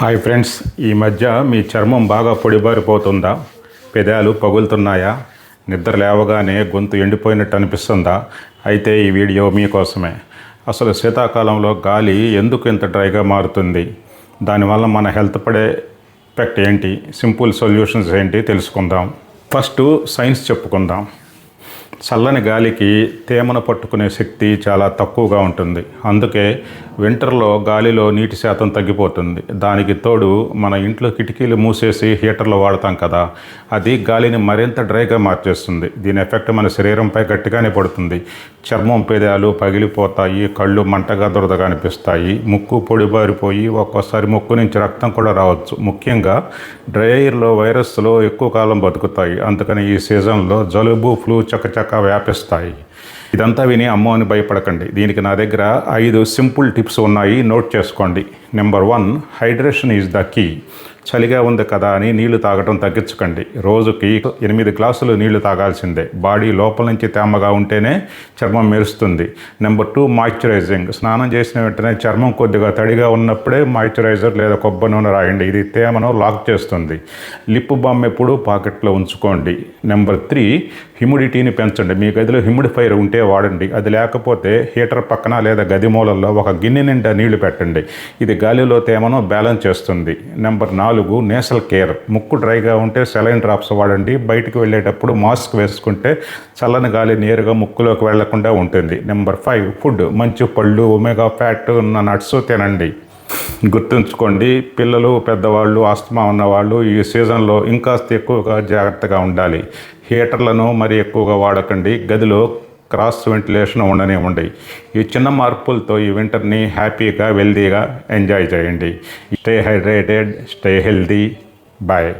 Hi friends, ఈ మధ్య మీ చర్మం బాగా పొడిబారిపోతుందా? పెదాలు పగులుతున్నాయా? నిద్ర లేవగానే గొంతు ఎండిపోయినట్టు అనిపిస్తుందా? అయితే ఈ వీడియో మీకోసమే. అసలు శీతాకాలంలో గాలి ఎందుకు ఇంత డ్రైగా మారుతుంది? దానివల్ల మన హెల్త్ పడే ఎఫెక్ట్ ఏంటి? సింపుల్ సొల్యూషన్స్ ఏంటి తెలుసుకుందాం. ఫస్ట్ సైన్స్ చెప్పుకుందాం. చల్లని గాలికి తేమను పట్టుకునే శక్తి చాలా తక్కువగా ఉంటుంది. అందుకే వింటర్లో గాలిలో నీటి శాతం తగ్గిపోతుంది. దానికి తోడు మన ఇంట్లో కిటికీలు మూసేసి హీటర్లు వాడతాం కదా, అది గాలిని మరింత డ్రైగా మార్చేస్తుంది. దీని ఎఫెక్ట్ మన శరీరంపై గట్టిగానే పడుతుంది. చర్మం, పెదాలు పగిలిపోతాయి, కళ్ళు మంటగా దురదగా అనిపిస్తాయి, ముక్కు పొడిబారిపోయి ఒక్కోసారి ముక్కు నుంచి రక్తం కూడా రావచ్చు. ముఖ్యంగా డ్రై ఎయిర్లో వైరస్లు ఎక్కువ కాలం బతుకుతాయి. అందుకని ఈ సీజన్లో జలుబు, ఫ్లూ చకచక వ్యాపిస్తాయి. ఇదంతా విని అమ్మో అని భయపడకండి. దీనికి నా దగ్గర 5 సింపుల్ టిప్స్ ఉన్నాయి, నోట్ చేసుకోండి. Number 1, hydration is the key. చలిగా ఉంది కదా అని నీళ్లు తాగడం తగ్గించకండి. రోజుకి 8 గ్లాసులు నీళ్లు తాగాల్సిందే. బాడీ లోపల నుంచి తేమగా ఉంటేనే చర్మం మెరుస్తుంది. Number 2, moisturizing. స్నానం చేసిన వెంటనే చర్మం కొద్దిగా తడిగా ఉన్నప్పుడే మాయిశ్చరైజర్ లేదా కొబ్బరి నూనె రాయండి. ఇది తేమను లాక్ చేస్తుంది. లిప్ బామ్ ఎప్పుడు పాకెట్లో ఉంచుకోండి. నెంబర్ 3, హ్యూమిడిటీని పెంచండి. మీ గదిలో హ్యూమిడిఫైర్ ఉంటే వాడండి. అది లేకపోతే హీటర్ పక్కన లేదా గది మూలల్లో ఒక గిన్నె నిండా నీళ్లు పెట్టండి. ఇది గాలిలో తేమను బ్యాలెన్స్ చేస్తుంది. Number 4, nasal care. ముక్కు డ్రైగా ఉంటే సెలైన్ డ్రాప్స్ వాడండి. బయటికి వెళ్ళేటప్పుడు మాస్క్ వేసుకుంటే చల్లని గాలి నేరుగా ముక్కులోకి వెళ్లకుండా ఉంటుంది. Number 5, food. మంచి పళ్ళు, ఒమేగా ఫ్యాట్ ఉన్న నట్స్ తినండి. గుర్తుంచుకోండి, పిల్లలు, పెద్దవాళ్ళు, ఆస్తమా ఉన్నవాళ్ళు ఈ సీజన్లో ఇంకాస్త ఎక్కువగా జాగ్రత్తగా ఉండాలి. హీటర్లను మరి ఎక్కువగా వాడకండి. గదిలో క్రాస్ వెంటిలేషన్ ఉండనివ్వండి. ఈ చిన్న మార్పులతో ఈ వింటర్ని హ్యాపీగా, వెల్దీగా ఎంజాయ్ చేయండి. Stay hydrated, stay healthy. Bye.